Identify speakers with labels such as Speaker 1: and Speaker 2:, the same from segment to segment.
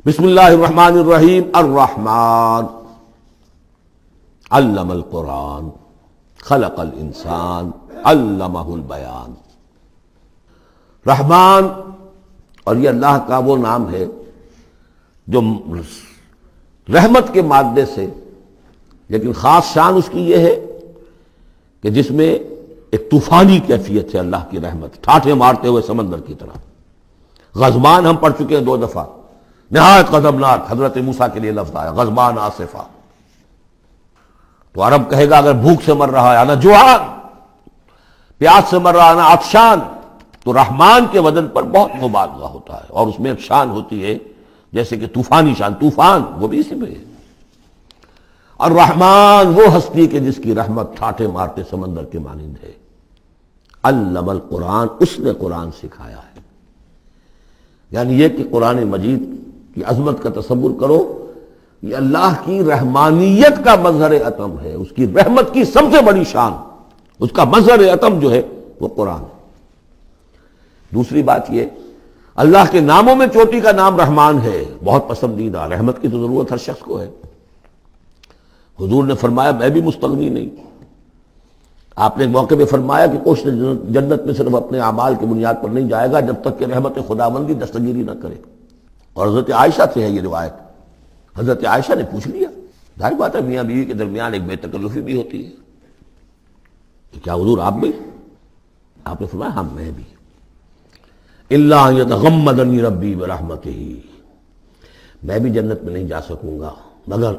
Speaker 1: بسم اللہ الرحمن الرحیم الرحمن علم القرآن خلق الانسان علمہ البیان۔ رحمان، اور یہ اللہ کا وہ نام ہے جو رحمت کے مادے سے، لیکن خاص شان اس کی یہ ہے کہ جس میں ایک طوفانی کیفیت ہے اللہ کی رحمت، ٹھاٹھے مارتے ہوئے سمندر کی طرح۔ غضبان ہم پڑھ چکے ہیں 2 دفعہ، نہایت غضبناک، حضرت موسیٰ کے لیے لفظ آیا غضبان آصفہ۔ تو عرب کہے گا اگر بھوک سے مر رہا ہے انا جوعان، پیاس سے مر رہا ہے انا عطشان، تو رحمان کے وزن پر بہت مبالغہ ہوتا ہے، اور اس میں ایک شان ہوتی ہے جیسے کہ طوفانی شان، طوفان وہ بھی اسی میں ہے۔ الرحمن وہ ہستی کہ جس کی رحمت ٹھاٹھے مارتے سمندر کے مانند ہے۔ علم القرآن، اس نے قرآن سکھایا ہے۔ یعنی یہ کہ قرآن مجید کی عظمت کا تصور کرو، یہ اللہ کی رحمانیت کا مظہر عتم ہے، اس کی رحمت کی سب سے بڑی شان، اس کا مظہر عتم جو ہے وہ قرآن ہے۔ دوسری بات یہ، اللہ کے ناموں میں چوٹی کا نام رحمان ہے، بہت پسندیدہ۔ رحمت کی تو ضرورت ہر شخص کو ہے۔ حضور نے فرمایا میں بھی مستغنی نہیں۔ آپ نے ایک موقع پہ فرمایا کہ کوشش جنت میں صرف اپنے اعمال کی بنیاد پر نہیں جائے گا جب تک کہ رحمت خداوندی دستگیری نہ کرے۔ اور حضرت عائشہ سے ہے یہ روایت۔ حضرت عائشہ نے پوچھ لیا، ظاہر بات ہے میاں بیوی کے درمیان ایک بے تکلفی بھی ہوتی ہے، کہ کیا حضور آپ بھی؟ آپ نے فرمایا ہاں میں بھی۔ الا ان یتغمدنی ربی برحمتہ، میں بھی جنت میں نہیں جا سکوں گا مگر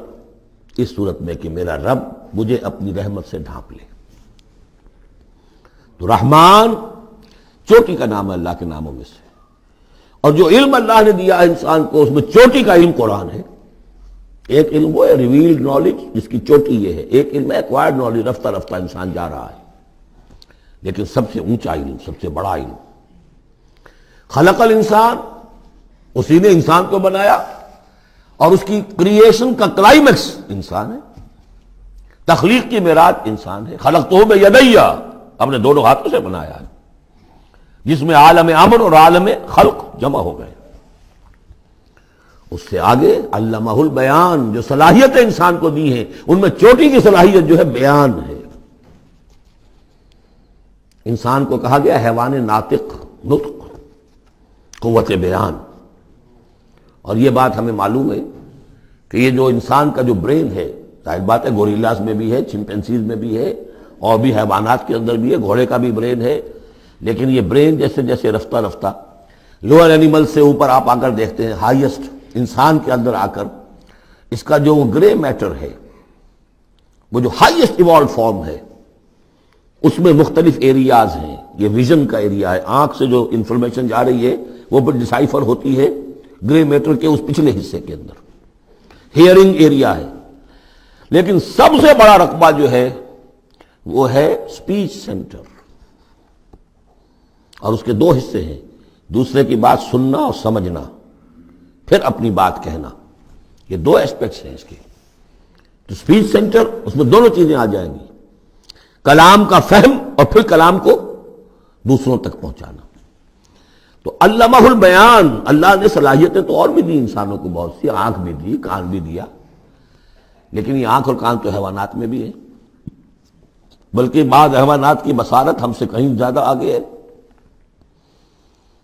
Speaker 1: اس صورت میں کہ میرا رب مجھے اپنی رحمت سے ڈھانپ لے۔ تو رحمان چوٹی کا نام ہے اللہ کے ناموں میں سے، اور جو علم اللہ نے دیا ہے انسان کو اس میں چوٹی کا علم قرآن ہے۔ ایک علم وہ ہے ریویلڈ نالج جس کی چوٹی یہ ہے، ایک علم ہے ایکوائرڈ نالج، رفتہ رفتہ انسان جا رہا ہے، لیکن سب سے اونچا علم، سب سے بڑا علم خلق الانسان، اسی نے انسان کو بنایا، اور اس کی کریشن کا کلائمیکس انسان ہے، تخلیق کی معراج انسان ہے۔ خلقتہ بیدی، اپنے دونوں ہاتھوں سے بنایا ہے، جس میں عالم امر اور عالم خلق جمع ہو گئے۔ اس سے آگے علمہ البیان، جو صلاحیتیں انسان کو دی ہیں ان میں چوٹی کی صلاحیت جو ہے بیان ہے۔ انسان کو کہا گیا حیوان ناطق، نطق، قوت بیان۔ اور یہ بات ہمیں معلوم ہے کہ یہ جو انسان کا جو برین ہے، ظاہر بات ہے گوریلاز میں بھی ہے، چمپینزیز میں بھی ہے، اور بھی حیوانات کے اندر بھی ہے، گھوڑے کا بھی برین ہے، لیکن یہ برین جیسے جیسے رفتہ رفتہ لوئر اینیمل سے اوپر آپ آ کر دیکھتے ہیں، ہائیسٹ انسان کے اندر آ کر اس کا جو گرے میٹر ہے، وہ جو ہائیسٹ ایوالوڈ فارم ہے، اس میں مختلف ایریاز ہیں۔ یہ ویژن کا ایریا ہے، آنکھ سے جو انفارمیشن جا رہی ہے وہ پھر ڈسائفر ہوتی ہے گرے میٹر کے اس پچھلے حصے کے اندر، ہیئرنگ ایریا ہے۔ لیکن سب سے بڑا رقبہ جو ہے وہ ہے اسپیچ سینٹر، اور اس کے 2 حصے ہیں، دوسرے کی بات سننا اور سمجھنا، پھر اپنی بات کہنا۔ یہ 2 ایسپیکٹس ہیں اس کے۔ تو اسپیچ سینٹر، اس میں دونوں چیزیں آ جائیں گی، کلام کا فہم اور پھر کلام کو دوسروں تک پہنچانا۔ تو علمہ البیان، اللہ نے صلاحیتیں تو اور بھی دی انسانوں کو بہت سی، آنکھ بھی دی، کان بھی دیا، لیکن یہ آنکھ اور کان تو حیوانات میں بھی ہے، بلکہ بعض حیوانات کی بصارت ہم سے کہیں زیادہ آگے ہے۔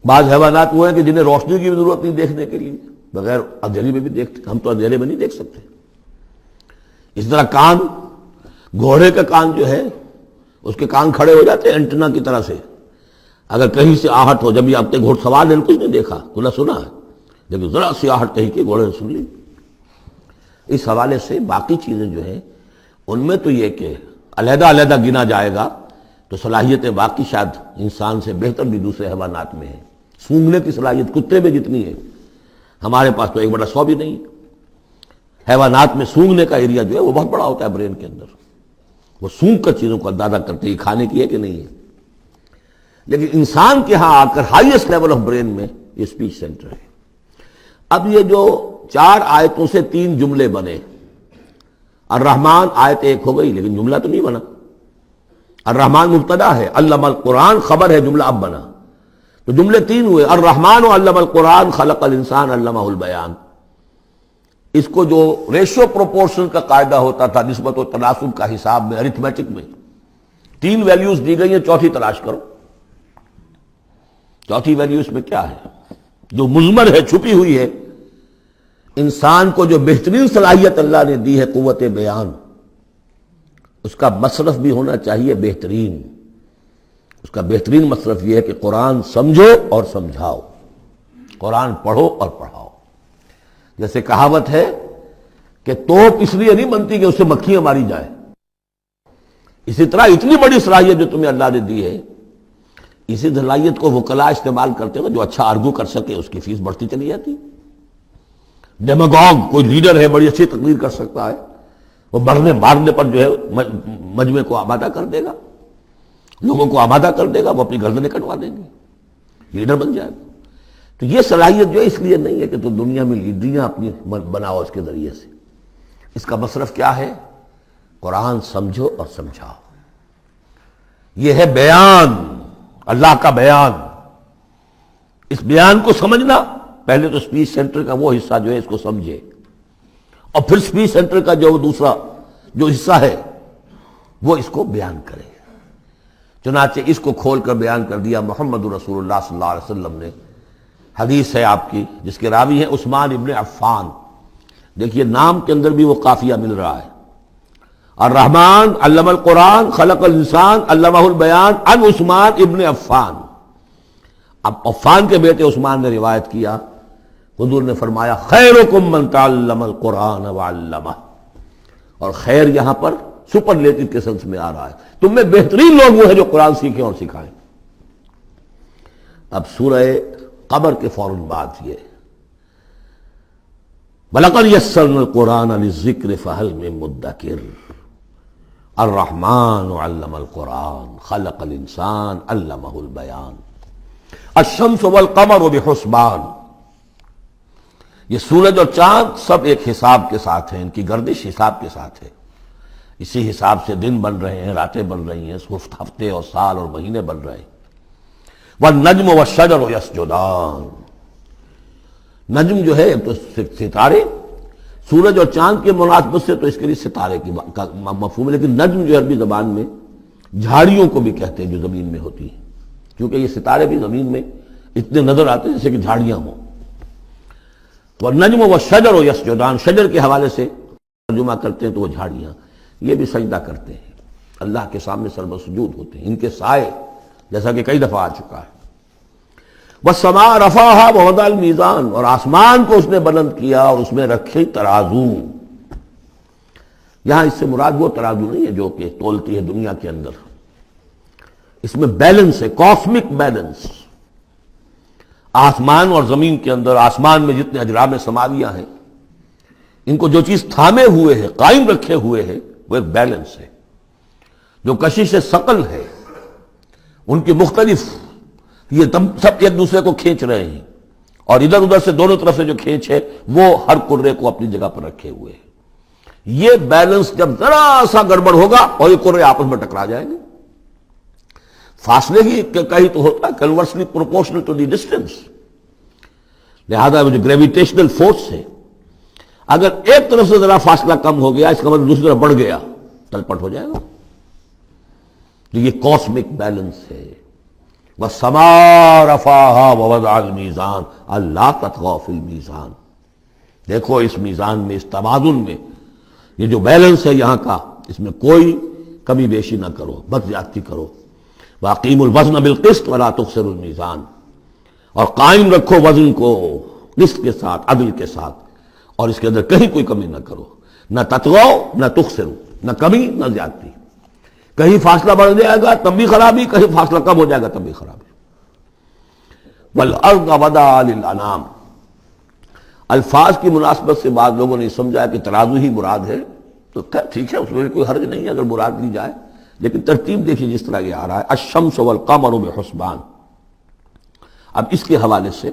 Speaker 1: بعض حیوانات وہ ہیں کہ جنہیں روشنی کی بھی ضرورت نہیں دیکھنے کے لیے، بغیر اندھیرے میں بھی دیکھتے، ہم تو اندھیرے میں نہیں دیکھ سکتے۔ اس طرح کان، گھوڑے کا کان جو ہے اس کے کان کھڑے ہو جاتے ہیں اینٹنا کی طرح سے، اگر کہیں سے آہٹ ہو، جب یہ اپنے گھوڑ سوار نے کچھ نہیں دیکھا، کھلا سنا ہے، لیکن ذرا سی آہٹ کہیں کہ گھوڑے نے سن لی۔ اس حوالے سے باقی چیزیں جو ہیں ان میں تو یہ کہ علیحدہ علیحدہ گنا جائے گا تو صلاحیتیں باقی شاید انسان سے بہتر بھی دوسرے حیوانات میں ہیں۔ سونگھنے کی صلاحیت کتے میں جتنی ہے، ہمارے پاس تو 1/100 بھی نہیں۔ حیوانات میں سونگھنے کا ایریا جو ہے وہ بہت بڑا ہوتا ہے برین کے اندر، وہ سونگ کر چیزوں کو اندازہ کرتے ہیں کھانے کی ہے کہ نہیں ہے۔ لیکن انسان کے ہاں آ کر ہائیسٹ لیول آف برین میں یہ اسپیچ سینٹر ہے۔ اب یہ جو 4 آیتوں سے 3 جملے بنے، الرحمن آیت 1 ہو گئی لیکن جملہ تو نہیں بنا۔ الرحمن مبتدا ہے، علم القرآن خبر ہے، جملہ اب بنا، تو جملے 3 ہوئے، الرحمن علم القرآن خلق الانسان علمہ البیان۔ اس کو جو ریشو پروپورشن کا قاعدہ ہوتا تھا نسبت و تناسب کا حساب میں ارتھمیٹک میں 3 ویلیوز دی گئی ہیں، چوتھی تلاش کرو۔ چوتھی ویلیو اس میں کیا ہے جو مضمر ہے، چھپی ہوئی ہے؟ انسان کو جو بہترین صلاحیت اللہ نے دی ہے قوت بیان، اس کا مصرف بھی ہونا چاہیے بہترین۔ اس کا بہترین مصرف یہ ہے کہ قرآن سمجھو اور سمجھاؤ، قرآن پڑھو اور پڑھاؤ۔ جیسے کہاوت ہے کہ توپ اس لیے نہیں بنتی کہ اس سے مکھیاں ماری جائے، اسی طرح اتنی بڑی صلاحیت جو تمہیں اللہ نے دی ہے، اسی صلاحیت کو وکلاء استعمال کرتے ہو، جو اچھا آرگو کر سکے اس کی فیس بڑھتی چلی جاتی۔ ڈیماگوگ کوئی لیڈر ہے، بڑی اچھی تقریر کر سکتا ہے، وہ مرنے مارنے پر جو ہے مجمع کو آمادہ کر دے گا، لوگوں کو آمادہ کر دے گا، وہ اپنی گردنیں کٹوا دیں گے، لیڈر بن جائے گا۔ تو یہ صلاحیت جو ہے اس لیے نہیں ہے کہ تو دنیا میں لیڈریاں اپنی بناؤ اس کے ذریعے سے۔ اس کا مصرف کیا ہے؟ قرآن سمجھو اور سمجھاؤ۔ یہ ہے بیان، اللہ کا بیان۔ اس بیان کو سمجھنا، پہلے تو اسپیچ سینٹر کا وہ حصہ جو ہے اس کو سمجھے، اور پھر اسپیچ سینٹر کا جو دوسرا جو حصہ ہے وہ اس کو بیان کرے۔ چنانچہ اس کو کھول کر بیان کر دیا محمد رسول اللہ صلی اللہ علیہ وسلم نے۔ حدیث ہے آپ کی جس کے راوی ہیں عثمان ابن عفان۔ دیکھیے نام کے اندر بھی وہ قافیہ مل رہا ہے، الرحمن علم القرآن خلق الانسان علمہ البیان عن عثمان ابن عفان۔ اب عفان کے بیٹے عثمان نے روایت کیا، حضور نے فرمایا خیرکم من تعلم القرآن وعلمہ، اور خیر یہاں پر سپرلیٹو کے سنس میں آ رہا ہے، تم میں بہترین لوگ وہ ہیں جو قرآن سیکھیں اور سکھائیں۔ اب سورہ قمر کے فوراً بعد یہ وَلَقَدْ يَسَّرْنَا الْقُرْآنَ لِلذِّكْرِ فَهَلْ مِن مُدَّكِرٍ الرحمن علم القرآن خلق الانسان علمہ البیان الشمس والقمر بحسبان۔ یہ سورج اور چاند سب ایک حساب کے ساتھ ہیں، ان کی گردش حساب کے ساتھ ہے، اسی حساب سے دن بن رہے ہیں، راتیں بن رہی ہیں، ہفتے اور سال اور مہینے بن رہے ہیں۔ والنجم والشجر یسجدان، نجم جو ہے تو ستارے، سورج اور چاند کے مناسبت سے تو اس کے لیے ستارے کی مفہوم ہے، لیکن نجم جو عربی زبان میں جھاڑیوں کو بھی کہتے ہیں جو زمین میں ہوتی ہیں، کیونکہ یہ ستارے بھی زمین میں اتنے نظر آتے ہیں جیسے کہ جھاڑیاں ہوں۔ والنجم والشجر یسجدان، شجر کے حوالے سے ترجمہ کرتے ہیں تو وہ جھاڑیاں، یہ بھی سجدہ کرتے ہیں، اللہ کے سامنے سربسجود ہوتے ہیں، ان کے سائے، جیسا کہ کئی دفعہ آ چکا ہے۔ والسماء رفعها ووضع الميزان، اور آسمان کو اس نے بلند کیا اور اس میں رکھے ترازو۔ یہاں اس سے مراد وہ ترازو نہیں ہے جو کہ تولتی ہے دنیا کے اندر، اس میں بیلنس ہے، کاسمک بیلنس۔ آسمان اور زمین کے اندر، آسمان میں جتنے اجرام سماویہ ہیں، ان کو جو چیز تھامے ہوئے ہے، قائم رکھے ہوئے ہے، وہ ایک بیلنس ہے۔ جو کشش ثقل ہے، ان کی مختلف، یہ سب ایک دوسرے کو کھینچ رہے ہیں، اور ادھر ادھر سے دونوں طرف سے جو کھینچ ہے وہ ہر کرے کو اپنی جگہ پر رکھے ہوئے ہیں۔ یہ بیلنس جب ذرا سا گڑبڑ ہوگا اور یہ کرے آپس میں ٹکرا جائیں گے، فاصلے ہی کہیں تو ہوتا ہے conversely proportional to the distance, لہذا وہ جو گریویٹیشنل فورس ہے، اگر ایک طرف سے ذرا فاصلہ کم ہو گیا، اس کا مطلب دوسری طرف بڑھ گیا، تلپٹ ہو جائے گا۔ تو یہ کاسمک بیلنس ہے۔ وَالسَّمَاءَ رَفَعَهَا وَوَضَعَ الْمِيزَانَ أَلَّا تَطْغَوْا فِي الْمِيزَانِ، دیکھو اس میزان میں، اس توازن میں، یہ جو بیلنس ہے یہاں کا، اس میں کوئی کمی بیشی نہ کرو، بد زیادتی کرو۔ وَأَقِيمُوا الْوَزْنَ بِالْقِسْطِ وَلَا تُخْسِرُوا الْمِيزَانَ، اور قائم رکھو وزن کو قسط کے ساتھ، عدل کے ساتھ، اور اس کے اندر کہیں کوئی کمی نہ کرو، نہ تطغوا نہ تخسروا، نہ کمی نہ زیادتی۔ کہیں فاصلہ بڑھ جائے گا تب بھی خرابی، کہیں فاصلہ کم ہو جائے گا تب بھی خرابی۔ وَالْأَرْضَ وَضَعَهَا لِلْأَنَامِ، الفاظ کی مناسبت سے بعض لوگوں نے سمجھا کہ ترازو ہی مراد ہے، تو ٹھیک ہے، اس میں کوئی حرج نہیں ہے اگر مراد لی جائے، لیکن ترتیب دیکھیے جس طرح یہ آ رہا ہے، الشمس والقمر بحسبان۔ اب اس کے حوالے سے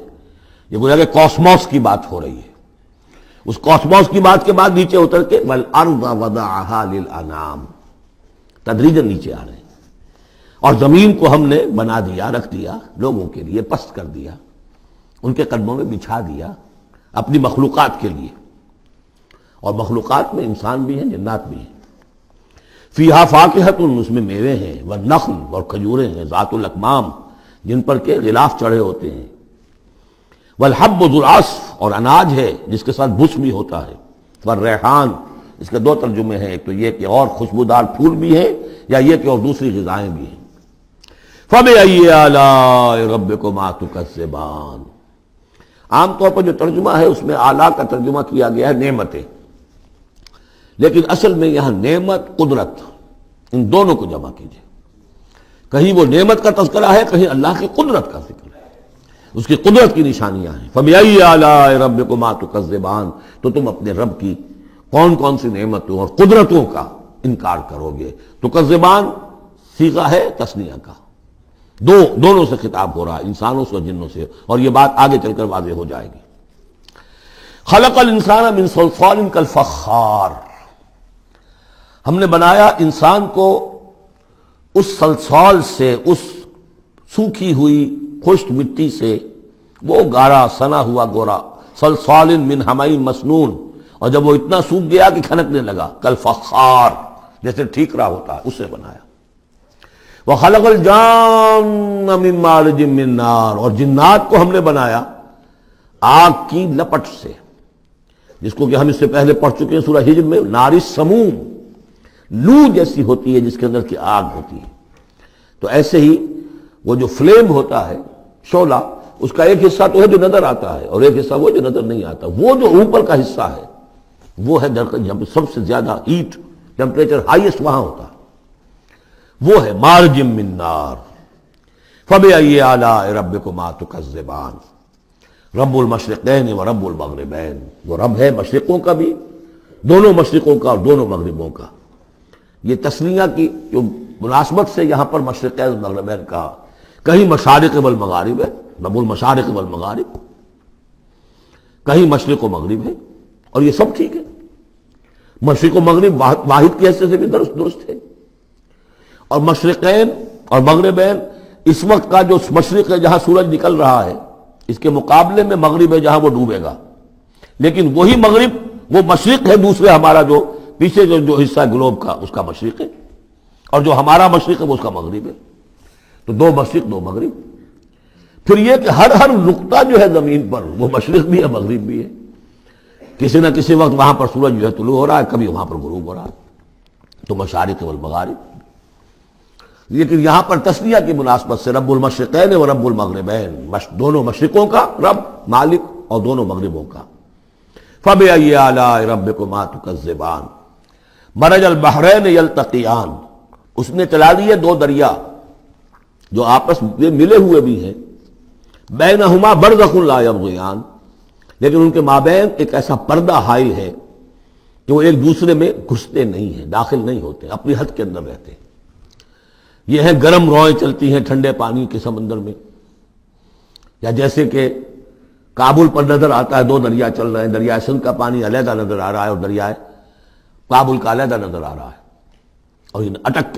Speaker 1: یہ گویا کہ کاسموس کی بات ہو رہی ہے، اس کاسموس کی بات کے بعد نیچے اتر کے وَالْأَرْضَ وَضَعَهَا لِلْأَنَامِ، تدریجاً نیچے آ رہے ہیں، اور زمین کو ہم نے بنا دیا، رکھ دیا لوگوں کے لیے، پست کر دیا، ان کے قدموں میں بچھا دیا اپنی مخلوقات کے لیے۔ اور مخلوقات میں انسان بھی ہیں، جنات بھی ہیں۔ فیہا فاکہۃ، اس میں میوے ہیں، والنخل، اور کھجوریں ہیں، ذات الاکمام، جن پر کے غلاف چڑھے ہوتے ہیں، والحب ذو العصف، اور اناج ہے جس کے ساتھ بھس بھی ہوتا ہے، والریحان، اس کے دو ترجمے ہیں، ایک تو یہ کہ اور خوشبودار پھول بھی ہیں، یا یہ کہ اور دوسری غذائیں بھی ہیں۔ فَبِأَيِّ آلَاءِ رَبِّكُمَا تُكَذِّبَانِ، عام طور پر جو ترجمہ ہے اس میں آلاء کا ترجمہ کیا گیا ہے نعمتیں، لیکن اصل میں یہاں نعمت، قدرت، ان دونوں کو جمع کیجیے۔ کہیں وہ نعمت کا تذکرہ ہے، کہیں اللہ کی قدرت کا ذکر ہے، اس کی قدرت کی نشانیاں ہیں۔ فَبِأَيِّ آلَاءِ رَبِّكُمَا تُكَذِّبَانِ، تو تم اپنے رب کی کون کون سی نعمتوں اور قدرتوں کا انکار کرو گے۔ تکذبان صیغہ ہے تثنیہ کا، دونوں سے خطاب ہو رہا ہے، انسانوں سے اور جنوں سے، اور یہ بات آگے چل کر واضح ہو جائے گی۔ خلق الانسان من صلصال کالفخار، ہم نے بنایا انسان کو اس صلصال سے، اس سوکھی ہوئی خشک مٹی سے، وہ گارا سنا ہوا گورا، صلصال من حمئی مسنون، اور جب وہ اتنا سوکھ گیا کہ کھنکنے لگا، کالفخار، جیسے ٹھیکرا ہوتا ہے، اسے بنایا۔ وَخَلَقَ الْجَانَّ مِن مَارِجٍ مِّن نَار، اور جنات کو ہم نے بنایا آگ کی لپٹ سے، جس کو کہ ہم اس سے پہلے پڑھ چکے ہیں سورہ ہجر میں، نار السموم، لو جیسی ہوتی ہے جس کے اندر کی آگ ہوتی ہے۔ تو ایسے ہی وہ جو فلیم ہوتا ہے، شعلہ، اس کا ایک حصہ تو ہے جو نظر آتا ہے، اور ایک حصہ وہ جو نظر نہیں آتا۔ وہ جو اوپر کا حصہ ہے وہ ہے جب سب سے زیادہ ہیٹ ٹیمپریچر ہائیسٹ وہاں ہوتا ہے، وہ ہے مارج من نار۔ فَبِأَيِّ آلَاءِ رَبِّكُمَا تُكَذِّبَانِ، رب المشرقین و رب المغربین، وہ رب ہے مشرقوں کا بھی، دونوں مشرقوں کا اور دونوں مغربوں کا۔ یہ تسنیہ کی جو مناسبت سے یہاں پر مشرقین و مغربین کہا، کہیں مشارق والمغارب ہے، رب المشارق والمغارب، کہیں مشرق و مغرب ہے، اور یہ سب ٹھیک ہے، مشرق و مغرب واحد کی حیثیت سے بھی درست ہے۔ اور مشرقین اور مغربین، اس وقت کا جو مشرق ہے جہاں سورج نکل رہا ہے، اس کے مقابلے میں مغرب ہے جہاں وہ ڈوبے گا، لیکن وہی مغرب وہ مشرق ہے دوسرے، ہمارا جو پیچھے جو حصہ ہے گلوب کا، اس کا مشرق ہے، اور جو ہمارا مشرق ہے وہ اس کا مغرب ہے۔ تو دو مشرق دو مغرب۔ پھر یہ کہ ہر نقطہ جو ہے زمین پر وہ مشرق بھی ہے مغرب بھی ہے، کسی نہ کسی وقت وہاں پر سورج جو ہے طلوع ہو رہا ہے، کبھی وہاں پر غروب ہو رہا ہے، تو مشارق والمغارب۔ لیکن یہاں پر تسنیہ کی مناسبت سے رب المشرقین و رب المغربین، دونوں مشرقوں کا رب مالک اور دونوں مغربوں کا۔ فَبِأَيِّ آلَاءِ رَبِّكُمَا تُكَذِّبَانِ، مَرَجَ الْبَحْرَيْنِ يَلْتَقِيَانِ، اس نے چلا دیے دو دریا جو آپس میں ملے ہوئے بھی ہیں، بینہما برزخ لا یبغیان، لیکن ان کے مابین ایک ایسا پردہ حائل ہے کہ وہ ایک دوسرے میں گھستے نہیں ہیں، داخل نہیں ہوتے، اپنی حد کے اندر رہتے ہیں۔ یہ ہیں گرم روئیں چلتی ہیں ٹھنڈے پانی کے سمندر میں، یا جیسے کہ کابل پر نظر آتا ہے دو دریا چل رہے ہیں، دریائے سندھ کا پانی علیحدہ نظر آ رہا ہے اور دریائے کابل کا علیحدہ نظر آ رہا ہے، اور یہ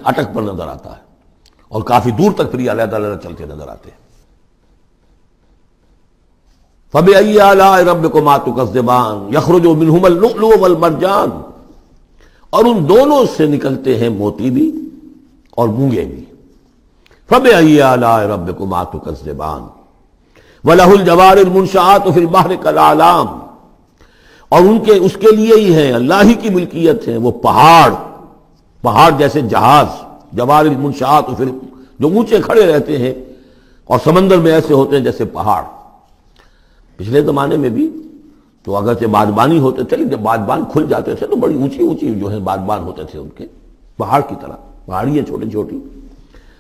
Speaker 1: اٹک پر نظر آتا ہے، اور کافی دور تک پھر یہ علیحدہ علیحدہ چلتے نظر آتے ہیں۔ فَبِأَيِّ آلَاءِ رَبِّكُمَا تُكَذِّبَانِ يَخْرُجُ مِنْهُمَا اللُّؤْلُؤُ وَالْمَرْجَانُ، اور ان دونوں سے نکلتے ہیں موتی بھی اور مونگے بھی۔ فَبِأَيِّ آلَاءِ رَبِّكُمَا تُكَذِّبَانِ وَلَهُ الْجَوَارِ الْمُنشَآتُ فِي الْبَحْرِ كَالْأَعْلَامِ، اور اس کے لیے ہی ہیں، اللہ ہی کی ملکیت ہے وہ پہاڑ جیسے جہاز، جوار المنشآت جو اونچے کھڑے رہتے ہیں اور سمندر میں ایسے ہوتے ہیں جیسے پہاڑ۔ پچھلے زمانے میں بھی تو اگرچہ بادبانی ہوتے تھے، جب بادبان کھل جاتے تھے تو بڑی اونچی اونچی جو ہے بادبان ہوتے تھے ان کے، پہاڑ کی طرح، پہاڑیاں چھوٹی چھوٹی،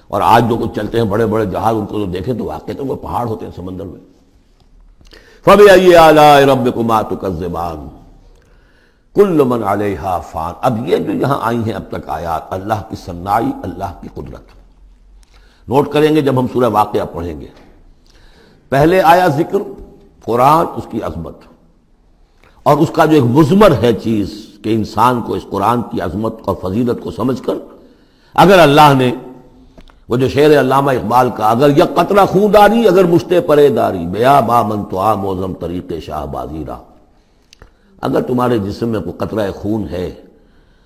Speaker 1: اور آج جو کچھ چلتے ہیں بڑے بڑے جہاز، ان کو تو دیکھیں تو واقعی تو وہ پہاڑ ہوتے ہیں سمندر میں۔ فَبِأَيِّ آلَاءِ رَبِّكُمَا تُكَذِّبَانِ كُلُّ مَنْ عَلَيْهَا فَانٍ، اب یہ جو یہاں آئی ہیں اب تک آیات، اللہ کی صنائی، اللہ کی قدرت نوٹ کریں گے جب ہم سورہ واقعہ پڑھیں گے۔ پہلے آیا ذکر قرآن، اس کی عظمت، اور اس کا جو ایک مضمر ہے چیز کہ انسان کو اس قرآن کی عظمت اور فضیلت کو سمجھ کر، اگر اللہ نے وہ جو شعر علامہ اقبال کا، اگر یک قطرہ خون داری اگر مشتے پرے داری، بیا با من تو موزم طریق شاہ بازی را، اگر تمہارے جسم میں کوئی قطرہ خون ہے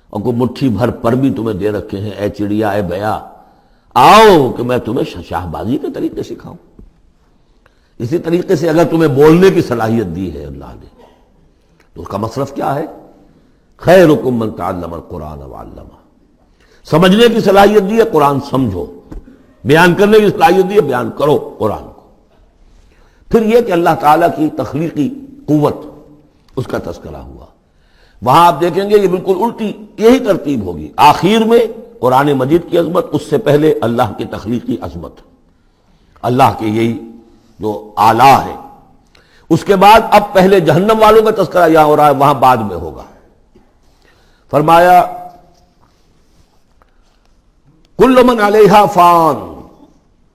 Speaker 1: اور کوئی مٹھی بھر پر بھی تمہیں دے رکھے ہیں، اے چڑیا اے بیا، آؤ کہ میں تمہیں شاہ بازی کے طریقے سکھاؤں۔ اسی طریقے سے اگر تمہیں بولنے کی صلاحیت دی ہے اللہ نے تو اس کا مصرف کیا ہے؟ خیرکم من تعلم القرآن وعلمہ۔ سمجھنے کی صلاحیت دی ہے، قرآن سمجھو۔ بیان کرنے کی صلاحیت دی ہے، بیان کرو قرآن کو۔ پھر یہ کہ اللہ تعالیٰ کی تخلیقی قوت، اس کا تذکرہ ہوا۔ وہاں آپ دیکھیں گے یہ بالکل الٹی یہی ترتیب ہوگی، آخر میں قرآن مجید کی عظمت، اس سے پہلے اللہ کی تخلیقی عظمت، اللہ کے یہی جو اعلیٰ ہے۔ اس کے بعد اب پہلے جہنم والوں کا تذکرہ یہاں ہو رہا ہے، وہاں بعد میں ہوگا۔ فرمایا کل من علیہا فان،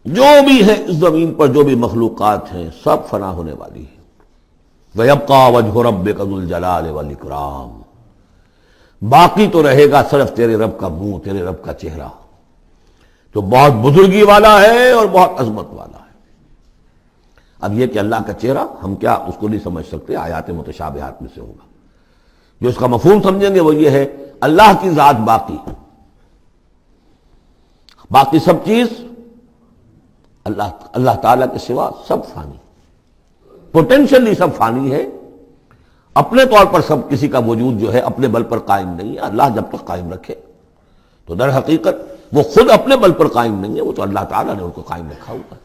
Speaker 1: جو بھی ہے اس زمین پر جو بھی مخلوقات ہیں سب فنا ہونے والی ہے۔ وَيَبْقَى وَجْهُ رَبِّكَ ذُو الْجَلَالِ وَالْإِكْرَامِ، باقی تو رہے گا صرف تیرے رب کا منہ، تیرے رب کا چہرہ، جو بہت بزرگی والا ہے اور بہت عظمت والا ہے۔ اب یہ کہ اللہ کا چہرہ ہم کیا اس کو نہیں سمجھ سکتے، آیات متشابہات میں سے ہوگا۔ جو اس کا مفہوم سمجھیں گے وہ یہ ہے اللہ کی ذات باقی، باقی سب چیز اللہ تعالیٰ کے سوا سب فانی، پوٹینشلی سب فانی ہے، اپنے طور پر سب کسی کا وجود جو ہے اپنے بل پر قائم نہیں ہے۔ اللہ جب تک قائم رکھے تو در حقیقت وہ خود اپنے بل پر قائم نہیں ہے، وہ تو اللہ تعالیٰ نے ان کو قائم رکھا ہوا ہے۔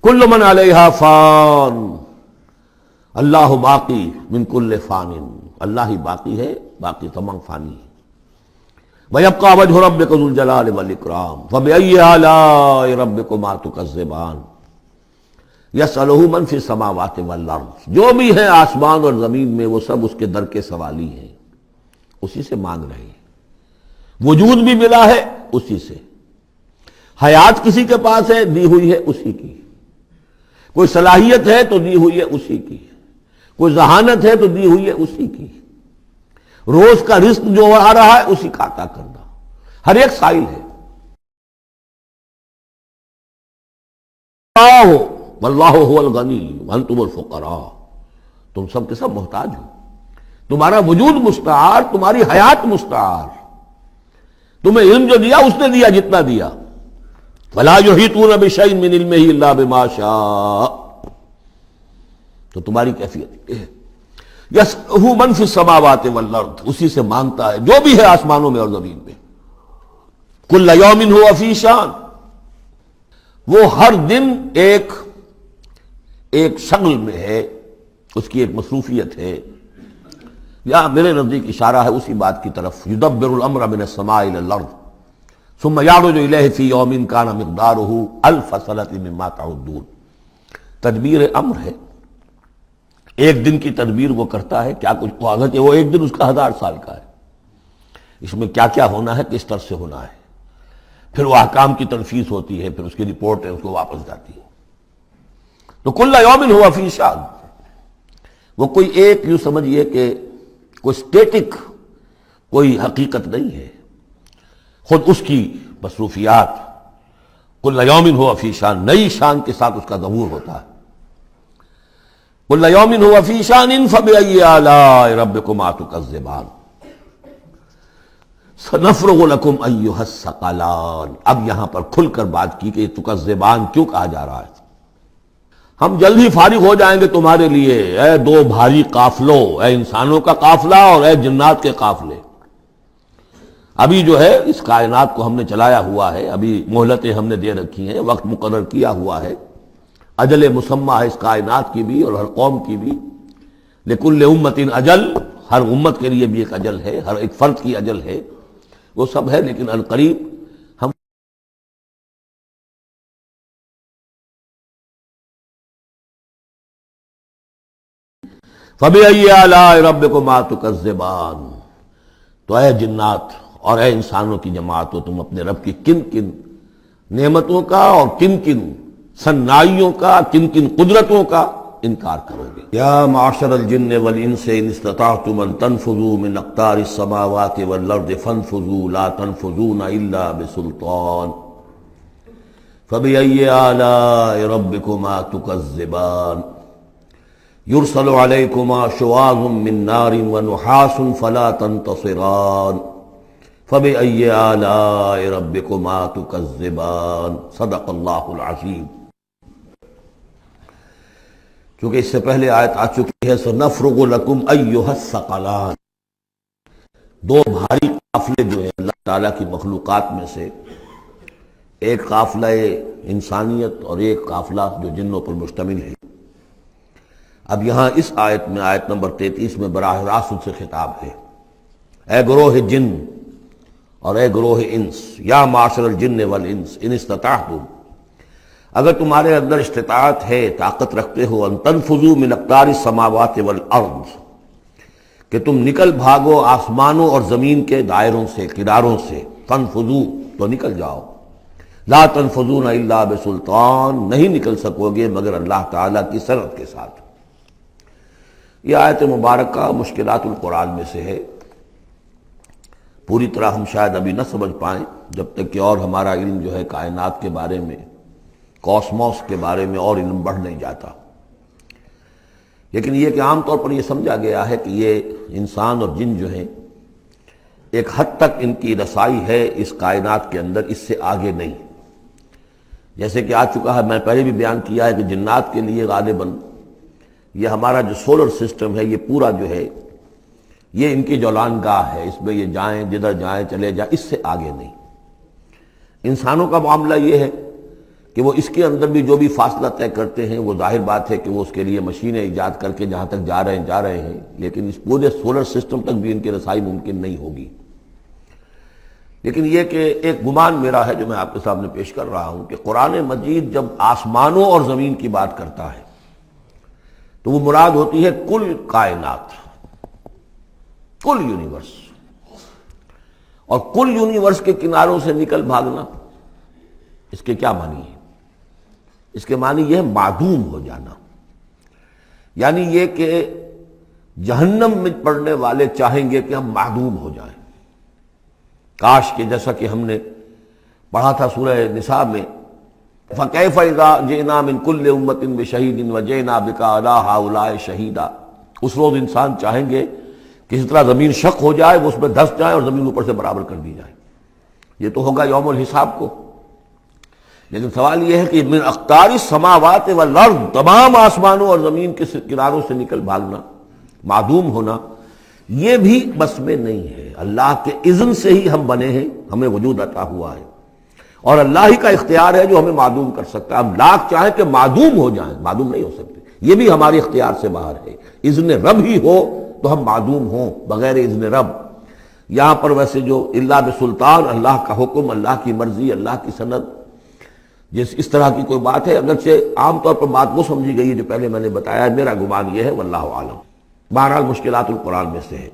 Speaker 1: کل من علیہا فان، اللہ باقی من کل فان، اللہ ہی باقی ہے، باقی تمام فانی ہے۔ وَيَبْقَى وَجْهُ رَبِّكَ ذُو الْجَلَالِ وَالْإِكْرَامِ فَبِأَيِّ آلَاءِ رَبِّكُمَا تُكَذِّبَانِ يَسْأَلُهُ مَنْ فِي السَّمَاوَاتِ وَالْأَرْضِ، جو بھی ہے آسمان اور زمین میں وہ سب اس کے در کے سوالی ہیں، اسی سے مانگ رہے ہیں۔ وجود بھی ملا ہے اسی سے، حیات کسی کے پاس ہے دی ہوئی ہے اسی کی، کوئی صلاحیت ہے تو دی ہوئی ہے اسی کی، کوئی ذہانت ہے تو دی ہوئی ہے اسی کی، روز کا رزق جو آ رہا ہے اسی کا عطا کرنا، ہر ایک سائل ہے۔ واللہ هو الغنی وانتم الفقراء، تم سب کے سب محتاج ہو، تمہارا وجود مستعار، تمہاری حیات مستعار، تمہیں علم جو دیا اس نے دیا جتنا دیا۔ ولا یحیطون بشیء من علمہ الا بما شاء، تو تمہاری کیفیت یہ ہے۔ یسألہ من فی السماوات والارض، اسی سے مانگتا ہے جو بھی ہے آسمانوں میں اور زمین میں۔ کل یوم ہوا فی شان، وہ ہر دن ایک شغل میں ہے، اس کی ایک مصروفیت ہے۔ یا میرے نزدیک اشارہ ہے اسی بات کی طرف، یدبر الامر من السماء الى الارض ثم یعرج الیہ فی یوم کان مقدارہ الف سنۃ مما تعدون۔ تدبیر امر ہے، ایک دن کی تدبیر وہ کرتا ہے، کیا کچھ اگرچہ وہ ایک دن اس کا 1000 سال کا ہے، اس میں کیا کیا ہونا ہے، کس طرح سے ہونا ہے، پھر وہ احکام کی تنفیذ ہوتی ہے، پھر اس کی رپورٹ ہے، اس کو واپس جاتی ہے۔ تو کل یوم ہوا فی شان، وہ کوئی ایک یوں سمجھیے کہ کوئی سٹیٹک کوئی حقیقت نہیں ہے، خود اس کی مصروفیات، کل یوم ہوا فی شان، نئی شان کے ساتھ اس کا ظہور ہوتا ہے۔ کل یوم ہوا فی شان فبأی آلاء ربکما تکذبان سنفرغ لکم ایھا الثقلان۔ اب یہاں پر کھل کر بات کی کہ یہ تکذبان کیوں کہا جا رہا ہے۔ ہم جلد ہی فارغ ہو جائیں گے تمہارے لیے، اے دو بھاری قافلوں، اے انسانوں کا قافلہ اور اے جنات کے قافلے۔ ابھی جو ہے اس کائنات کو ہم نے چلایا ہوا ہے، ابھی مہلتیں ہم نے دے رکھی ہیں، وقت مقرر کیا ہوا ہے، اجل مسمى ہے اس کائنات کی بھی اور ہر قوم کی بھی۔ لکل امت اجل، ہر امت کے لیے بھی ایک اجل ہے، ہر ایک فرد کی اجل ہے، وہ سب ہے، لیکن القریب ہم فَبِأَيِّ آلَاءِ رَبِّكُمَا تُكَذِّبَانِ، تو اے جنات اور اے انسانوں کی جماعت، تم اپنے رب کی کن کن نعمتوں کا اور کن کن صنائیوں کا، کن کن قدرتوں کا انکار کرو گے۔ یا معشر الجن والانس ان استطعتم ان تنفذوا من اقطار السماوات والارض فانفذوا لا تنفذون الا بسلطان فبأي آلاء ربكما تكذبان یرسل علیکما شواظ من نار ونحاس فلا تنتصران فبأي آلاء ربكما تكذبان صدق اللہ العظیم۔ چونکہ اس سے پہلے آیت آ چکی ہے سنفرغ لکم ایھا الثقلان، دو بھاری قافلے جو ہیں اللہ تعالیٰ کی مخلوقات میں سے، ایک قافلہ انسانیت اور ایک قافلہ جو جنوں پر مشتمل ہے۔ اب یہاں اس آیت میں آیت نمبر 33 میں براہ راست ان سے خطاب ہے، اے گروہ جن اور اے گروہ انس، یا معاشر الجن والانس ان استطعتم، اگر تمہارے اندر استطاعت ہے، طاقت رکھتے ہو، ان تنفذوا من اقطار السماوات والارض، کہ تم نکل بھاگو آسمانوں اور زمین کے دائروں سے، کناروں سے، تنفذوا تو نکل جاؤ، لا تنفذون الا بسلطان، نہیں نکل سکو گے مگر اللہ تعالیٰ کی سرعت کے ساتھ۔ یہ آیت مبارکہ مشکلات القرآن میں سے ہے، پوری طرح ہم شاید ابھی نہ سمجھ پائیں جب تک کہ اور ہمارا علم جو ہے کائنات کے بارے میں، کاسموس کے بارے میں اور علم بڑھ نہیں جاتا۔ لیکن یہ کہ عام طور پر یہ سمجھا گیا ہے کہ یہ انسان اور جن جو ہیں ایک حد تک ان کی رسائی ہے اس کائنات کے اندر، اس سے آگے نہیں۔ جیسے کہ آ چکا ہے، میں پہلے بھی بیان کیا ہے کہ جنات کے لیے غالباً یہ ہمارا جو سولر سسٹم ہے، یہ پورا جو ہے یہ ان کی جولان گاہ ہے، اس میں یہ جائیں جدھر جائیں چلے جائیں، اس سے آگے نہیں۔ انسانوں کا معاملہ یہ ہے کہ وہ اس کے اندر بھی جو بھی فاصلہ طے کرتے ہیں، وہ ظاہر بات ہے کہ وہ اس کے لیے مشینیں ایجاد کر کے جہاں تک جا رہے ہیں، لیکن اس پورے سولر سسٹم تک بھی ان کی رسائی ممکن نہیں ہوگی۔ لیکن یہ کہ ایک گمان میرا ہے جو میں آپ کے سامنے پیش کر رہا ہوں کہ قرآن مجید جب آسمانوں اور زمین کی بات کرتا ہے تو وہ مراد ہوتی ہے کل کائنات، کل یونیورس، اور کل یونیورس کے کناروں سے نکل بھاگنا، اس کے کیا معنی ہے؟ اس کے معنی یہ ہے معدوم ہو جانا، یعنی یہ کہ جہنم میں پڑنے والے چاہیں گے کہ ہم معدوم ہو جائیں۔ کاش کہ جیسا کہ ہم نے پڑھا تھا سورہ نساء میں، فَكَيْفَ إِذَا جِئْنَا مِن كُلِّ أُمَّةٍ بِشَهِيدٍ وَجِئْنَا بِكَ عَلَىٰ هَٰؤُلَاءِ شَهِيدًا۔ اس روز انسان چاہیں گے کہ اس طرح زمین شق ہو جائے، وہ اس میں دھس جائے اور زمین اوپر سے برابر کر دی جائے۔ یہ تو ہوگا یوم الحساب کو۔ لیکن سوال یہ ہے کہ من اقطار السماوات والارض، تمام آسمانوں اور زمین کے کناروں سے نکل بھاگنا، معدوم ہونا، یہ بھی بس میں نہیں ہے۔ اللہ کے اذن سے ہی ہم بنے ہیں، ہمیں وجود عطا ہوا ہے، اور اللہ ہی کا اختیار ہے جو ہمیں معدوم کر سکتا ہے۔ ہم لاکھ چاہیں کہ معدوم ہو جائیں، معدوم نہیں ہو سکتے، یہ بھی ہمارے اختیار سے باہر ہے۔ اذن رب ہی ہو تو ہم معدوم ہوں بغیر اذن رب۔ یہاں پر ویسے جو اللہ بسلطان، اللہ کا حکم، اللہ کی مرضی، اللہ کی سند، اس طرح کی کوئی بات ہے، اگرچہ عام طور پر بات وہ سمجھی گئی ہے جو پہلے میں نے بتایا، میرا گمان یہ ہے واللہ عالم۔ بہرحال مشکلات القرآن میں سے ہے۔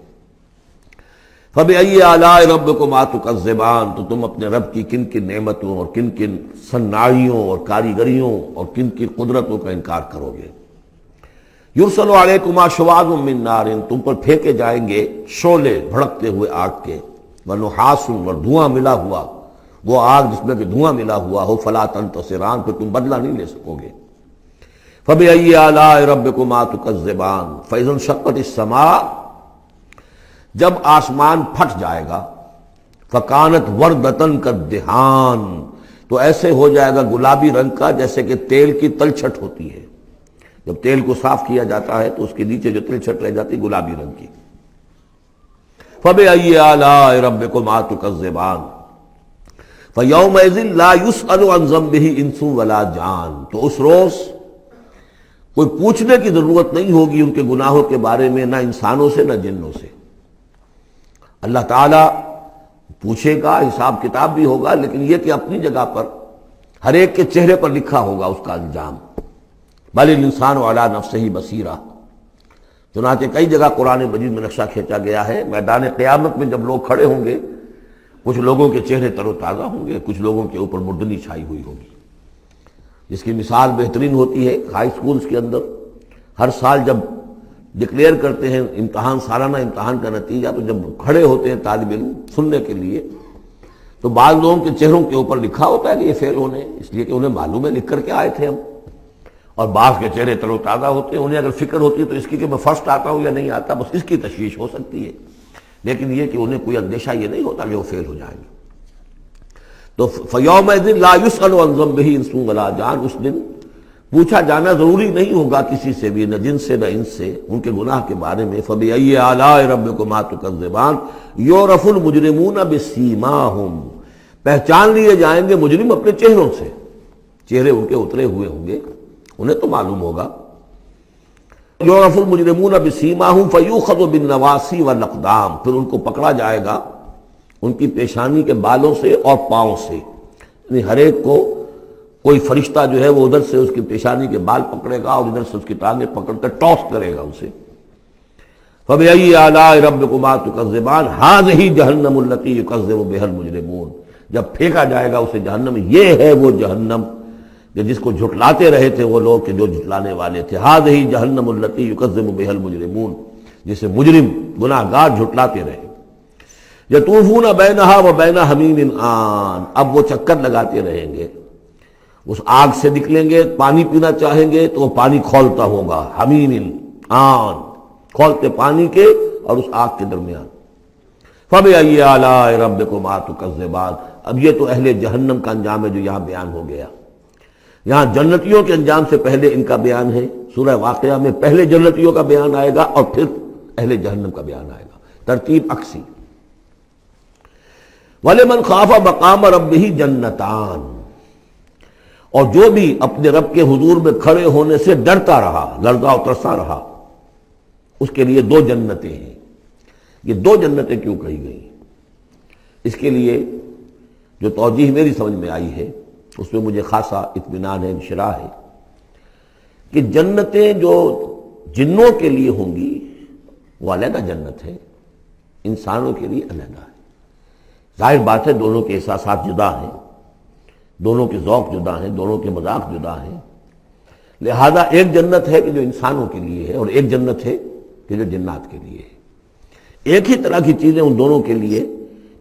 Speaker 1: فَبِأَيِّ آلَاءِ رَبِّكُمَا تُكَذِّبَانِ، تو تم اپنے رب کی کن کن نعمتوں اور کن کن صناعیوں اور کاریگریوں اور کن کن قدرتوں کا انکار کرو گے۔ یرسل علیکما شواظ من نار، تم پر پھینکے جائیں گے شعلے بھڑکتے ہوئے آگ کے، ونحاس، اور دھواں ملا ہوا، وہ آگ جس میں کہ دھواں ملا ہوا ہو، فلا تنتصران، پھر تم بدلہ نہیں لے سکو گے۔ فَبِأَيِّ آلَاءِ رَبِّكُمَا تُكَذِّبَانِ فَإِذَا انشَقَّتِ السَّمَاءُ، جب آسمان پھٹ جائے گا، فَكَانَتْ وَرْدَةً كَالدِّهَانِ، تو ایسے ہو جائے گا گلابی رنگ کا جیسے کہ تیل کی تلچھٹ ہوتی ہے۔ جب تیل کو صاف کیا جاتا ہے تو اس کے نیچے جو تلچھٹ رہ جاتی گلابی رنگ کی۔ فَبِأَيِّ آلَاءِ رَبِّكُمَا تُكَذِّبَانِ فَيَوْمَئِذٍ لَا يُسْأَلُ عَنْ ذَنبِهِ إِنسٌ وَلَا جَانٌ، تو اس روز کوئی پوچھنے کی ضرورت نہیں ہوگی ان کے گناہوں کے بارے میں، نہ انسانوں سے نہ جنوں سے۔ اللہ تعالیٰ پوچھے گا، حساب کتاب بھی ہوگا، لیکن یہ کہ اپنی جگہ پر ہر ایک کے چہرے پر لکھا ہوگا اس کا انجام۔ بل الانسان علی نفسہ بصیرہ، چنانچہ کئی جگہ قرآن مجید میں نقشہ کھینچا گیا ہے، میدان قیامت میں جب لوگ کھڑے ہوں گے، کچھ لوگوں کے چہرے تر و تازہ ہوں گے، کچھ لوگوں کے اوپر مردنی چھائی ہوئی ہوگی، جس کی مثال بہترین ہوتی ہے ہائی سکولز کے اندر۔ ہر سال جب ڈکلیئر کرتے ہیں امتحان، سالانہ امتحان کا نتیجہ، تو جب کھڑے ہوتے ہیں طالب علم سننے کے لیے، تو بعض لوگوں کے چہروں کے اوپر لکھا ہوتا ہے کہ یہ فیل ہونے، اس لیے کہ انہیں معلوم ہے لکھ کر کے آئے تھے ہم، اور بعض کے چہرے تر و تازہ ہوتے ہیں، انہیں اگر فکر ہوتی ہے تو اس کی کہ میں فرسٹ آتا ہوں یا نہیں آتا، بس اس کی تشویش ہو سکتی ہے، لیکن یہ کہ انہیں کوئی اندیشہ یہ نہیں ہوتا کہ وہ فیل ہو جائیں گے۔ تو فَيَوْمَئِذٍ لَا يُسْأَلُ عَنْ ذَنبِهِ انس ولا جان، اس دن پوچھا جانا ضروری نہیں ہوگا کسی سے بھی، نہ جن سے نہ انس سے، ان کے گناہ کے بارے میں۔ فَبِأَيِّ آلَاءِ رَبِّكُمَا تُكَذِّبَانِ يُعْرَفُ الْمُجْرِمُونَ بِسِیمَاهُمْ، پہچان لیے جائیں گے مجرم اپنے چہروں سے، چہرے ان کے اترے ہوئے ہوں گے، انہیں تو معلوم ہوگا۔ یعرف المجرمون بسیماہم فیؤخذ بالنواصی والاقدام، پھر ان کو پکڑا جائے گا ان کی پیشانی کے بالوں سے اور پاؤں سے، یعنی ہر ایک کو کوئی فرشتہ جو ہے وہ ادھر سے اس کی پیشانی کے بال پکڑے گا اور ادھر سے اس کی ٹانگیں پکڑ کر ٹاس کرے گا اسے۔ فَبِأَيِّ آلَاءِ رَبِّكُمَا تُكَذِّبَانِ هَٰذِهِ جَهَنَّمُ الَّتِي يُكَذِّبُ بِهَا الْمُجْرِمُونَ، جب پھینکا جائے گا اسے جہنم، یہ ہے وہ جہنم کہ جس کو جھٹلاتے رہے تھے وہ لوگ کہ جو جھٹلانے والے تھے۔ هَٰذِهِ جَهَنَّمُ الَّتِي يُكَذِّبُ بِهَا الْمُجْرِمُونَ، جسے مجرم گناہ گار جھٹلاتے رہے۔ یطوفون بینہا و بین حمیم آن، اب وہ چکر لگاتے رہیں گے، اس آگ سے نکلیں گے، پانی پینا چاہیں گے تو وہ پانی کھولتا ہوگا، حمیم آن، کھولتے پانی کے اور اس آگ کے درمیان۔ فَبِأَيِّ آلَاءِ رَبِّكُمَا تُكَذِّبَانِ، اب یہ تو اہل جہنم کا انجام ہے جو یہاں بیان ہو گیا۔ یہاں جنتیوں کے انجام سے پہلے ان کا بیان ہے، سورہ واقعہ میں پہلے جنتیوں کا بیان آئے گا اور پھر اہل جہنم کا بیان آئے گا، ترتیب عکسی۔ وَلِمَنْ خَافَ مَقَامَ رَبِّهِ جَنَّتَانِ، اور جو بھی اپنے رب کے حضور میں کھڑے ہونے سے ڈرتا رہا، لرزا و ترسا رہا، اس کے لیے دو جنتیں ہیں۔ یہ دو جنتیں کیوں کہی گئی؟ اس کے لیے جو توجیہ میری سمجھ میں آئی ہے اس میں مجھے خاصا اطمینان ہے، انشراح ہے، کہ جنتیں جو جنوں کے لیے ہوں گی وہ علیحدہ جنت ہے، انسانوں کے لیے علیحدہ ہے۔ ظاہر بات ہے دونوں کے احساسات جدا ہیں، دونوں کے ذوق جدا ہیں، دونوں کے مذاق جدا ہیں، لہذا ایک جنت ہے کہ جو انسانوں کے لیے ہے اور ایک جنت ہے کہ جو جنات کے لیے ہے۔ ایک ہی طرح کی چیزیں ان دونوں کے لیے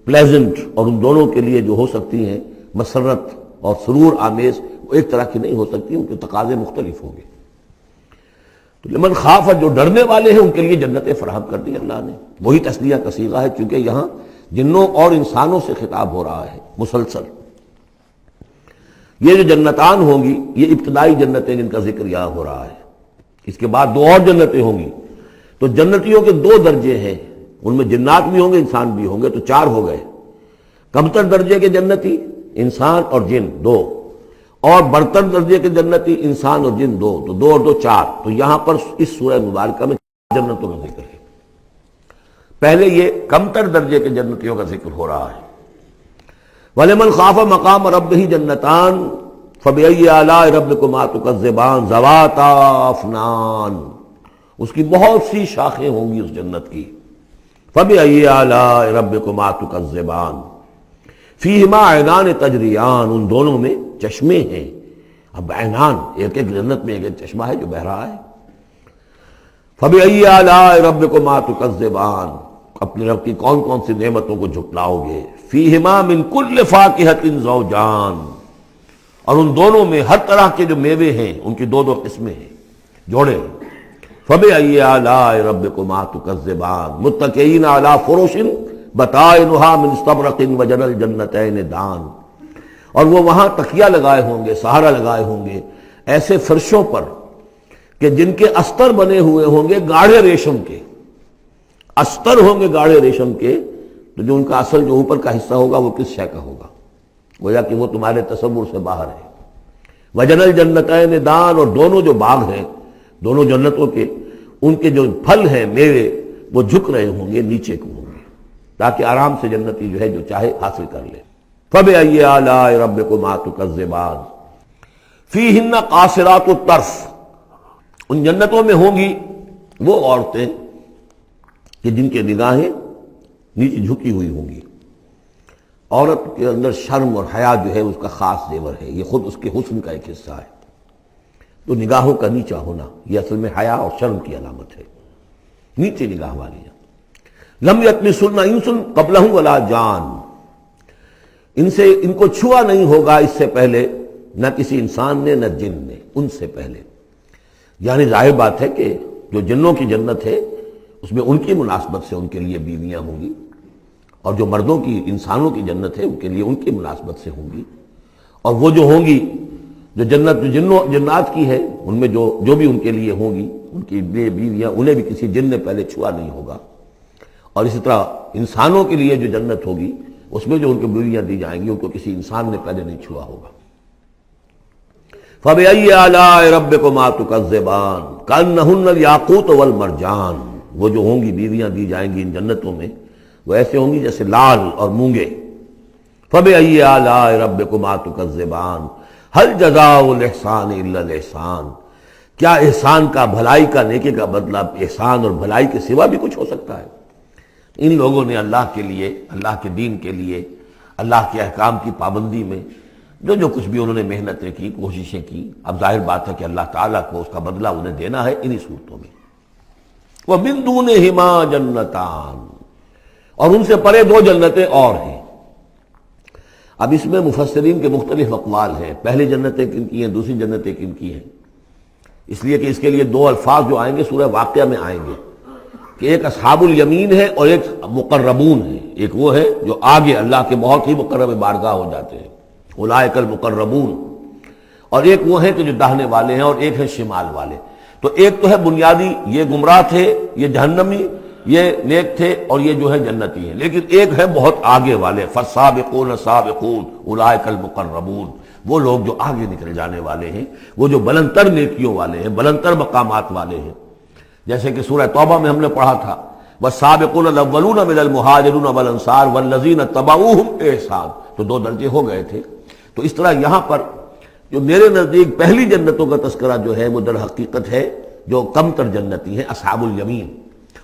Speaker 1: پلیزنٹ اور ان دونوں کے لیے جو ہو سکتی ہیں مسرت اور سرور آمیز، وہ ایک طرح کی نہیں ہو سکتی، ان کے تقاضے مختلف ہوں گے۔ تو لمن خاف، جو ڈرنے والے ہیں ان کے لیے جنتیں فراہم کر دی اللہ نے، وہی تسلیہ کا صیغہ ہے چونکہ یہاں جنوں اور انسانوں سے خطاب ہو رہا ہے مسلسل۔ یہ جو جنتان ہوں گی یہ ابتدائی جنتیں جن کا ذکر یہاں ہو رہا ہے، اس کے بعد دو اور جنتیں ہوں گی، تو جنتیوں کے دو درجے ہیں، ان میں جنات بھی ہوں گے انسان بھی ہوں گے، تو چار ہو گئے۔ کمتر درجے کے جنتی انسان اور جن دو، اور برتر درجے کے جنتی انسان اور جن دو، تو دو اور دو چار۔ تو یہاں پر اس سورہ مبارکہ میں جنتوں کا ذکر ہے۔ پہلے یہ کمتر درجے کے جنتیوں کا ذکر ہو رہا ہے۔ وَلِمَنْ خَافَ مَقَامَ رَبِّهِ جَنَّتَانِ فَبِأَيِّ آلَاءِ رَبِّكُمَا تُكَذِّبَانِ ذَوَاتَا أَفْنَانٍ، اس کی بہت سی شاخیں ہوں گی اس جنت کی۔ فَبِأَيِّ آلَاءِ رَبِّكُمَا تُكَذِّبَانِ فِيهِمَا عَيْنَانِ تَجْرِيَانِ، ان دونوں میں چشمے ہیں۔ اب عینان، ایک ایک جنت میں ایک ایک چشمہ ہے جو بہہ رہا ہے۔ فَبِأَيِّ آلَاءِ رَبِّكُمَا تُكَذِّبَانِ، اپنے رب کی کون کون سی نعمتوں کو جھٹلاؤ گے۔ فِيهِمَا مِن كُلِّ فَاكِهَةٍ زَوْجَانِ، اور ان دونوں میں ہر طرح کے جو میوے ہیں ان کی دو دو قسمیں ہیں، جوڑے ہیں۔ فَبِأَيِّ آلَاءِ رَبِّكُمَا تُكَذِّبَانِ مُتَّكِئِينَ عَلَىٰ فُرُشٍ بَطَائِنُهَا مِن اسْتَبْرَقٍ وَجَنَى الْجَنَّتَيْنِ دَانٍ، اور وہ وہاں تکیہ لگائے ہوں گے، سہارا لگائے ہوں گے ایسے فرشوں پر کہ جن کے استر بنے ہوئے ہوں گے گاڑھے ریشم کے، استر ہوں گے گاڑھے ریشم کے، تو جو ان کا اصل جو اوپر کا حصہ ہوگا وہ کس شے کا ہوگا، گویا کہ وہ تمہارے تصور سے باہر ہے۔ وَجَنَى الْجَنَّتَيْنِ دَانٍ، اور دونوں جو باغ ہیں دونوں جنتوں کے، ان کے جو پھل ہیں میوے وہ جھک رہے ہوں گے، نیچے کو ہوں گے، تاکہ آرام سے جنتی جو ہے جو چاہے حاصل کر لے۔ فَبِأَيِّ آلَاءِ رَبِّكُمَا تُكَذِّبَانِ فِيهِنَّ قَاصِرَاتُ الطَّرْفِ، ان جنتوں میں ہوں گی وہ عورتیں کہ جن کے نگاہیں نیچے جھکی ہوئی ہوں گی۔ عورت کے اندر شرم اور حیا جو ہے اس کا خاص زیور ہے، یہ خود اس کے حسن کا ایک حصہ ہے۔ تو نگاہوں کا نیچا ہونا یہ اصل میں حیا اور شرم کی علامت ہے، نیچے نگاہ والی۔ لم یطمثن انس قبلہم ولا جان، ان کو چھوا نہیں ہوگا اس سے پہلے نہ کسی انسان نے نہ جن نے، ان سے پہلے۔ یعنی ظاہر بات ہے کہ جو جنوں کی جنت ہے اس میں ان کی مناسبت سے ان کے لیے بیویاں ہوں گی، اور جو مردوں کی انسانوں کی جنت ہے ان کے لیے ان کی مناسبت سے ہوں گی، اور وہ جو ہوں گی جو جنت جو جنات کی ہے ان میں جو بھی ان کے لیے ہوں گی ان کی بیویاں انہیں بھی کسی جن نے پہلے چھوا نہیں ہوگا، اور اسی طرح انسانوں کے لیے جو جنت ہوگی اس میں جو ان کو بیویاں دی جائیں گی ان کو کسی انسان نے پہلے نہیں چھوا ہوگا۔ فَبِأَيِّ آلَاءِ رَبِّكُمَا تُكَذِّبَانِ كَأَنَّهُنَّ الْيَاقُوتُ وَالْمَرْجَانُ، وہ جو ہوں گی بیویاں دی جائیں گی ان جنتوں میں وہ ایسے ہوں گی جیسے لال اور مونگے۔ فَبِأَيِّ آلَاءِ رَبِّكُمَا تُكَذِّبَانِ هَلْ جَزَاءُ الْإِحْسَانِ إِلَّا الْإِحْسَانُ، کیا احسان کا، بھلائی کا، نیکی کا بدلہ احسان اور بھلائی کے سوا بھی کچھ ہو سکتا ہے؟ ان لوگوں نے اللہ کے لیے، اللہ کے دین کے لیے، اللہ کے احکام کی پابندی میں جو کچھ بھی انہوں نے محنتیں کی، کوششیں کی، اب ظاہر بات ہے کہ اللہ تعالیٰ کو اس کا بدلہ انہیں دینا ہے انہی صورتوں میں۔ وَمِن دُونِهِمَا جَنَّتَانِ، اور ان سے پرے دو جنتیں اور ہیں۔ اب اس میں مفسرین کے مختلف اقوال ہیں، پہلی جنتیں کن کی ہیں، دوسری جنتیں کن کی ہیں، اس لیے کہ اس کے لیے دو الفاظ جو آئیں گے سورہ واقعہ میں آئیں گے کہ ایک اصحاب الیمین ہے اور ایک مقربون ہے۔ ایک وہ ہے جو آگے اللہ کے بہت ہی مقرب بارگاہ ہو جاتے ہیں، اولئک المقربون، اور ایک وہ ہیں کہ جو داہنے والے ہیں، اور ایک ہے شمال والے۔ تو ایک تو ہے بنیادی، یہ گمراہ تھے، یہ جہنمی، یہ نیک تھے، اور یہ جو ہے جنتی ہیں، لیکن ایک ہے بہت آگے والے، فالسابقون السابقون اولئک المقربون، وہ لوگ جو آگے نکل جانے والے ہیں، وہ جو بلند تر نیکیوں والے ہیں، بلند تر مقامات والے ہیں۔ جیسے کہ سورہ توبہ میں ہم نے پڑھا تھا والسابقون الاولون من المہاجرین والانصار والذین اتبعوہم بإحسان، تو دو درجے ہو گئے تھے۔ تو اس طرح یہاں پر جو میرے نزدیک پہلی جنتوں کا تذکرہ جو ہے وہ در حقیقت ہے جو کم تر جنتی ہیں، اصحاب الیمین،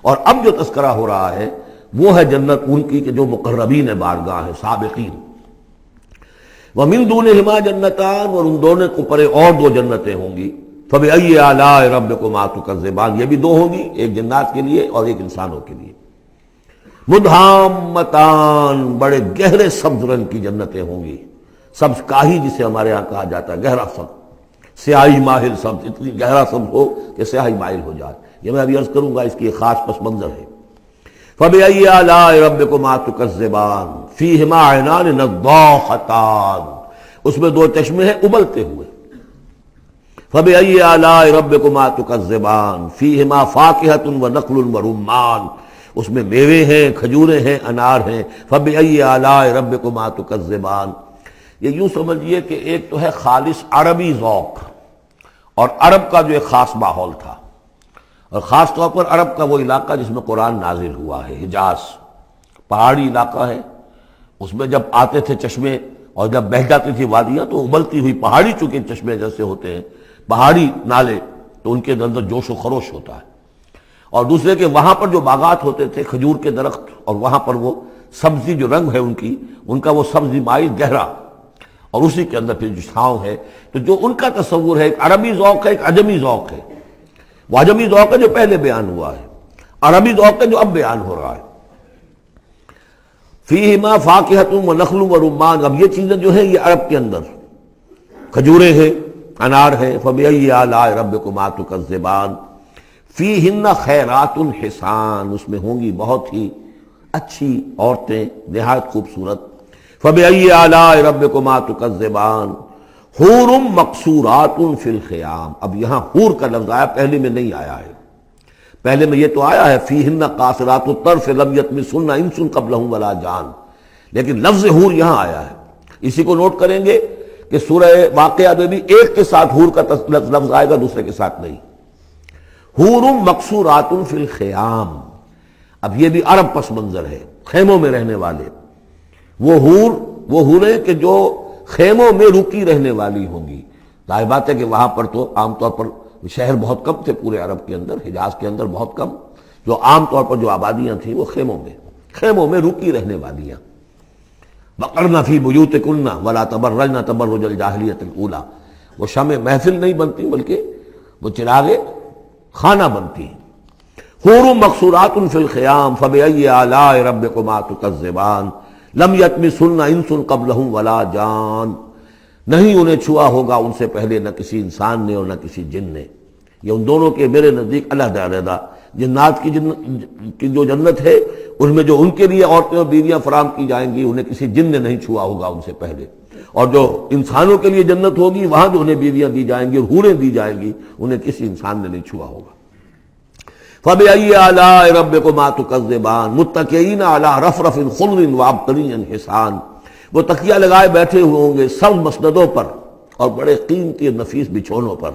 Speaker 1: اور اب جو تذکرہ ہو رہا ہے وہ ہے جنت ان کی کہ جو مقربین بارگاہ ہیں، سابقین۔ وَمِن دُونِهِمَا جَنَّتَانِ، اور ان دونوں کو پرے اور دو جنتیں ہوں گی۔ فَبِأَيِّ آلَاءِ رَبِّكُمَا تُكَذِّبَانِ، یہ بھی دو ہوں گی، ایک جنات کے لیے اور ایک انسانوں کے لیے۔ مُدْحَامَّتَانِ، بڑے گہرے سبز رنگ کی جنتیں ہوں گی، سبز کاہی جسے ہمارے ہاں کہا جاتا ہے، گہرا سبز، سیاہی مائل سبز، اتنی گہرا سبز ہو کہ سیاہی مائل ہو جائے۔ یہ میں ابھی عرض کروں گا، اس کی ایک خاص پس منظر ہے۔ فَبِأَيِّ آلَاءِ رَبِّكُمَا تُكَذِّبَانِ فِيهِمَا عَيْنَانِ نَضَّاخَتَانِ، اس میں دو چشمے ہیں ابلتے ہوئے۔ فَبِأَيِّ آلَاءِ رَبِّكُمَا تُكَذِّبَانِ فِيهِمَا فَاكِهَةٌ وَنَخْلٌ وَرُمَّانٌ، اس میں میوے ہیں، کھجوریں ہیں، انار ہیں۔ فَبِأَيِّ آلَاءِ رَبِّكُمَا تُكَذِّبَانِ، یہ یوں سمجھیے کہ ایک تو ہے خالص عربی ذوق، اور عرب کا جو ایک خاص ماحول تھا، اور خاص طور پر عرب کا وہ علاقہ جس میں قرآن نازل ہوا ہے، حجاز، پہاڑی علاقہ ہے، اس میں جب آتے تھے چشمے اور جب بہہ جاتی تھی وادیاں تو ابلتی ہوئی پہاڑی چونکہ چشمے جیسے ہوتے ہیں، پہاڑی نالے، تو ان کے اندر جوش و خروش ہوتا ہے۔ اور دوسرے کہ وہاں پر جو باغات ہوتے تھے، کھجور کے درخت، اور وہاں پر وہ سبزی جو رنگ ہے ان کا وہ سبزی مائل گہرا، اور اسی کے اندر پھر جو چھاؤں ہے، تو جو ان کا تصور ہے ایک عربی ذوق ہے، ایک عجمی ذوق ہے۔ وہ عجمی ذوق ہے جو پہلے بیان ہوا ہے، عربی ذوق ہے جو اب بیان ہو رہا ہے۔ فیہما فاکہۃ ونخل ورمان، اب یہ چیزیں جو ہیں یہ عرب کے اندر کھجوریں ہیں، انار ہے۔ فبأی آلاء ربکما تکذبان فیہن خیرات حسان، اس میں ہوں گی بہت ہی اچھی عورتیں، نہایت خوبصورت۔ فبأی آلاء ربکما تکذبان حور مقصورات فی الخیام، اب یہاں حور کا لفظ آیا، پہلے میں نہیں آیا ہے۔ پہلے میں یہ تو آیا ہے فیہن قاصرات الطرف لم یطمثن انس قبلہم ولا جان، لیکن لفظ حور یہاں آیا ہے۔ اسی کو نوٹ کریں گے کہ سورہ واقعہ میں بھی ایک کے ساتھ حور کا لفظ آئے گا، دوسرے کے ساتھ نہیں۔ حور مقصورات فی الخیام، اب یہ بھی عرب پس منظر ہے، خیموں میں رہنے والے۔ وہ حوریں کہ جو خیموں میں رکی رہنے والی ہوں گی۔ ظاہر بات ہے کہ وہاں پر تو عام طور پر شہر بہت کم تھے، پورے عرب کے اندر، حجاز کے اندر بہت کم، جو عام طور پر جو آبادیاں تھیں وہ خیموں میں رکی رہنے والیاں۔ وقرن فی بیوتکن ولا تبرجن تبرج الجاہلیۃ الاولی، وہ شمع محفل نہیں بنتی بلکہ وہ چراغ خانہ بنتی ہیں۔ حور مقصورات فی الخیام فبأی آلاء ربکما تکذبان لم یطمثن انس قبلہم ولا جان، نہیں انہیں چھوا ہوگا ان سے پہلے نہ کسی انسان نے اور نہ کسی جن نے۔ یہ ان دونوں کے میرے نزدیک علیحدہ علیحدہ، جنات کی جو جنت ہے اس میں جو ان کے لیے عورتیں اور بیویاں فراہم کی جائیں گی انہیں کسی جن نے نہیں چھوا ہوگا ان سے پہلے، اور جو انسانوں کے لیے جنت ہوگی وہاں جو انہیں بیویاں دی جائیں گی اور حوریں دی جائیں گی انہیں کسی انسان نے نہیں چھوا ہوگا۔ فَبِأَيِّ آلَاءِ رَبِّكُمَا تُكَذِّبَانِ مُتَّكِئِينَ عَلَىٰ رَفْرَفٍ خُضْرٍ وَعَبْقَرِيٍّ حِسَانٍ، وہ تکیہ لگائے بیٹھے ہوئے ہوں گے سب مسندوں پر اور بڑے قیمتی اور نفیس بچھونوں پر۔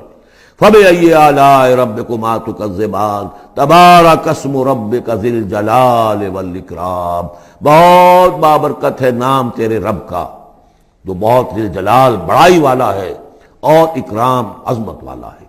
Speaker 1: فَبِأَيِّ آلَاءِ رَبِّكُمَا تُكَذِّبَانِ تَبَارَكَ اسْمُ رَبِّكَ ذِي الْجَلَالِ وَالْإِكْرَامِ، بہت بابرکت ہے نام تیرے رب کا جو بہت ذی الجلال بڑائی والا ہے اور اکرام عظمت والا ہے۔